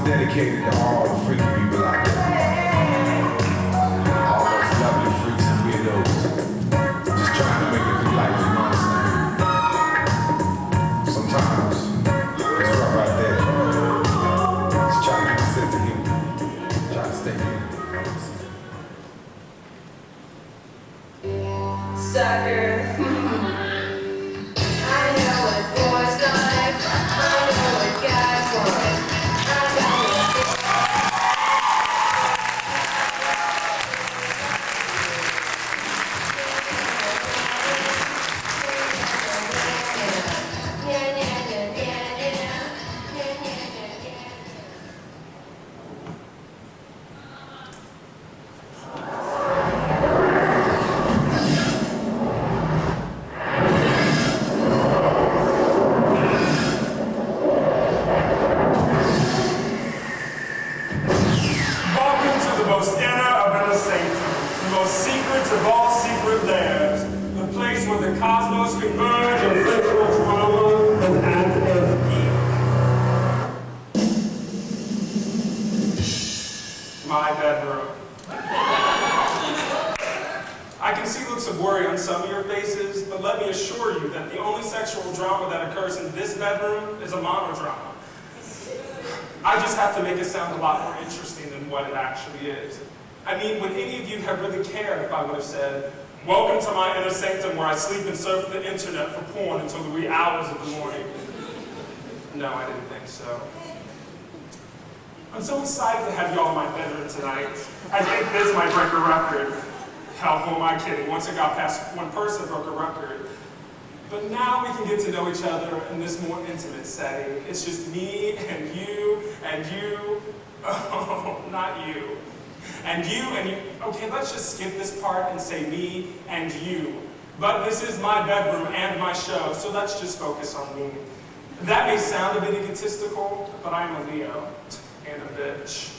dedicated to all the freaky people out there. All those lovely freaks and weirdos. Just trying to make it through life, you know what I'm saying? Sometimes it's rough out there. Just try to keep a sense of humor. Try to stay human. Sucker. I know what boys like. I know what guys want. I know what my bedroom. I can see looks of worry on some of your faces, but let me assure you that the only sexual drama that occurs in this bedroom is a monodrama. I just have to make it sound a lot more interesting than what it actually is. I mean, would any of you have really cared if I would have said, "Welcome to my inner sanctum where I sleep and surf the internet for porn until the wee hours of the morning"? No, I didn't think so. I'm so excited to have you all in my bedroom tonight. I think this might break a record. Hell, who am I kidding? Once it got past one person, it broke a record. But now we can get to know each other in this more intimate setting. It's just me and you and you. Oh, not you. And you and you. Okay, let's just skip this part and say me and you. But this is my bedroom and my show, so let's just focus on me. That may sound a bit egotistical, but I'm a Leo. And a bitch.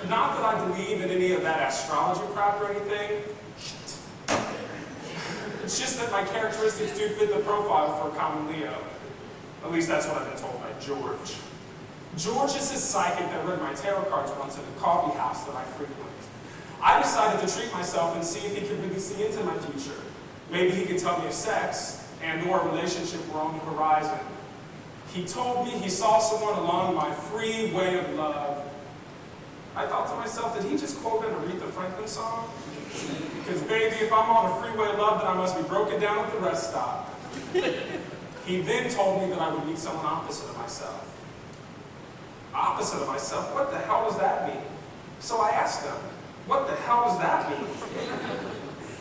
Not that I believe in any of that astrology crap or anything. It's just that my characteristics do fit the profile for a common Leo. At least that's what I've been told by George. George is this psychic that read my tarot cards once at a coffee house that I frequent. I decided to treat myself and see if he could really see into my future. Maybe he could tell me if sex and or a relationship were on the horizon. He told me he saw someone along my free way of love. I thought to myself, did he just quote an Aretha Franklin song? Because baby, if I'm on a free way of love, then I must be broken down at the rest stop. He then told me that I would meet someone opposite of myself. Opposite of myself? What the hell does that mean? So I asked him, what the hell does that mean?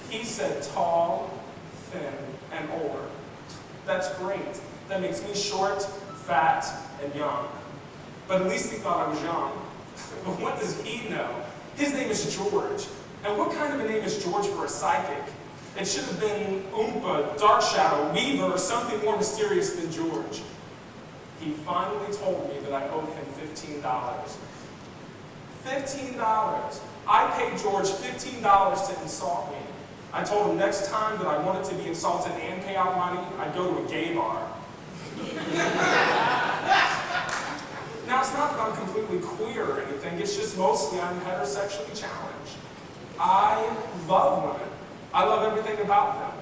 He said tall, thin, and older. That's great. That makes me short, fat, and young. But at least he thought I was young. But what does he know? His name is George. And what kind of a name is George for a psychic? It should have been Oompa, Dark Shadow, Weaver, or something more mysterious than George. He finally told me that I owed him $15. $15. I paid George $15 to insult me. I told him next time that I wanted to be insulted and pay out money, I'd go to a gay bar. Now, it's not that I'm completely queer or anything, it's just mostly I'm heterosexually challenged. I love women. I love everything about them.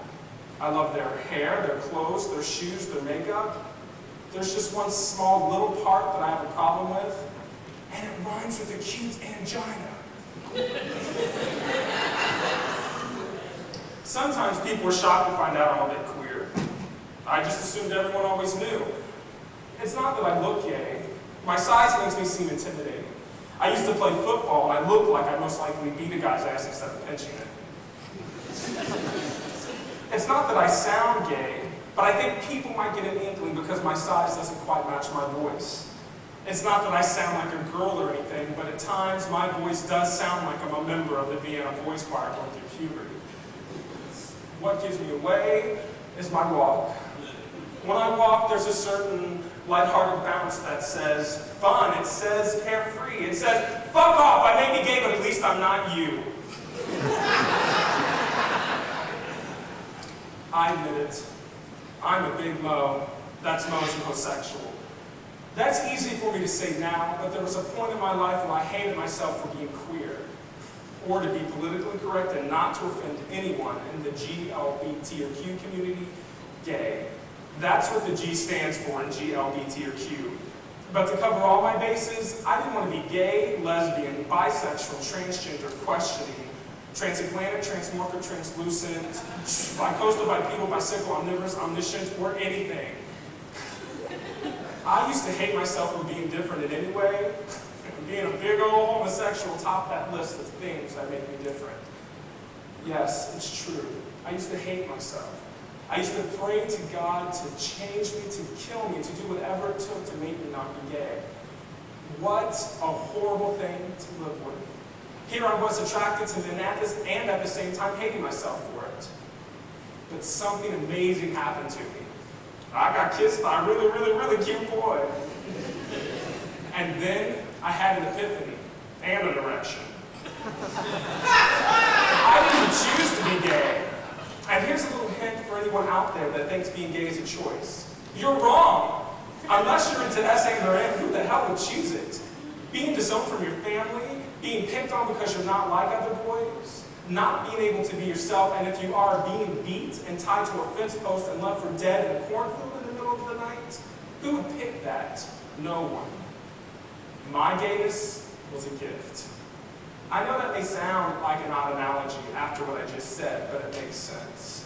I love their hair, their clothes, their shoes, their makeup. There's just one small little part that I have a problem with, and it rhymes with acute angina. Sometimes people are shocked to find out I'm a bit queer. I just assumed everyone always knew. It's not that I look gay. My size makes me seem intimidating. I used to play football, and I looked like I'd most likely beat a guy's ass instead of pinching it. It's not that I sound gay, but I think people might get an inkling because my size doesn't quite match my voice. It's not that I sound like a girl or anything, but at times my voice does sound like I'm a member of the Vienna Boys Choir going through puberty. What gives me away is my walk. When I walk, there's a certain lighthearted bounce that says fun, it says carefree, it says fuck off, I may be gay, but at least I'm not you. I admit it. I'm a big Mo. That's Mo's homosexual. That's easy for me to say now, but there was a point in my life where I hated myself for being queer, or to be politically correct and not to offend anyone in the GLBT community, gay. That's what the G stands for in GLBT. But to cover all my bases, I didn't want to be gay, lesbian, bisexual, transgender, questioning, transatlantic, transmorphic, translucent, bicoastal, bipedal, bicycle, omnivorous, omniscient, or anything. I used to hate myself for being different in any way. Being a big old homosexual topped that list of things that make me different. Yes, it's true. I used to hate myself. I used to pray to God to change me, to kill me, to do whatever it took to make me not be gay. What a horrible thing to live with. Here I was attracted to men and at the same time hating myself for it. But something amazing happened to me. I got kissed by a really, really, really cute boy. And then I had an epiphany and an erection. I didn't choose to be gay. And here's a little hint for anyone out there that thinks being gay is a choice. You're wrong. Unless you're into S and or M, who the hell would choose it? Being disowned from your family, being picked on because you're not like other boys, not being able to be yourself, and if you are, being beat and tied to a fence post and left for dead in a cornfield in the middle of the night? Who would pick that? No one. My gayness was a gift. I know that may sound like an odd analogy after what I just said, but it makes sense.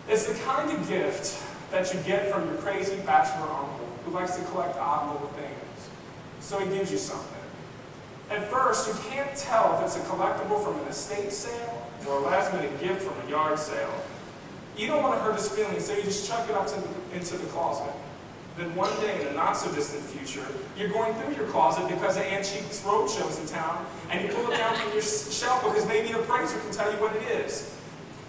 It's the kind of gift that you get from your crazy bachelor uncle who likes to collect odd little things. So he gives you something. At first, you can't tell if it's a collectible from an estate sale or a last-minute gift from a yard sale. You don't want to hurt his feelings, so you just chuck it up into the closet. Then one day in the not-so-distant future, you're going through your closet because the Antiques Roadshows in town, and you pull it down from your shelf because maybe an appraiser can tell you what it is.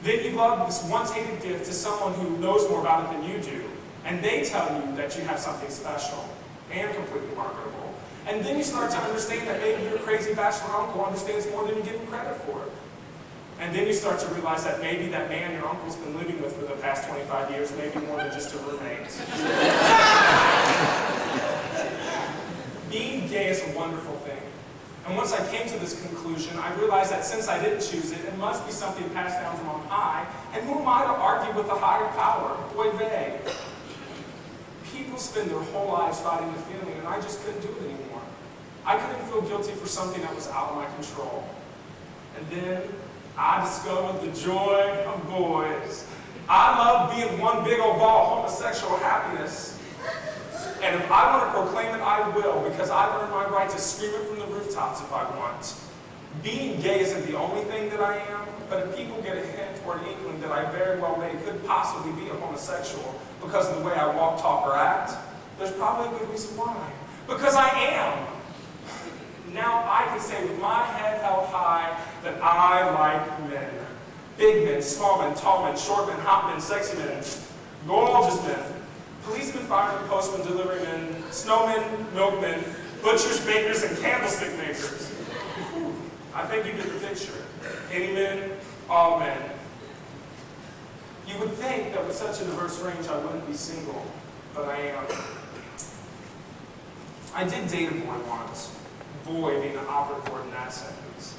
Then you love this once-hated gift to someone who knows more about it than you do, and they tell you that you have something special and completely marketable. And then you start to understand that maybe your crazy bachelor uncle understands more than you give him credit for. And then you start to realize that maybe that man your uncle's been living with for the past 25 years, maybe more than just a roommate. Being gay is a wonderful thing. And once I came to this conclusion, I realized that since I didn't choose it, it must be something passed down from on high. And who am I to argue with the higher power? Boy, they. People spend their whole lives fighting the feeling, and I just couldn't do it anymore. I couldn't feel guilty for something that was out of my control. And then I discovered the joy of boys. I love being one big old ball of homosexual happiness. And if I want to proclaim it, I will, because I earned my right to scream it from the rooftops if I want. Being gay isn't the only thing that I am, but if people get a hint or an inkling that I very well may could possibly be a homosexual because of the way I walk, talk, or act, there's probably a good reason why. Because I am. Now I can say with my head held high that I like men. Big men, small men, tall men, short men, hot men, sexy men, gorgeous men. Policemen, firemen, postmen, delivery men, snowmen, milkmen, butchers, bakers, and candlestick makers. I think you get the picture. Any men, all men. You would think that with such a diverse range I wouldn't be single, but I am. I did date a boy once. Boy being the operative word in that sentence.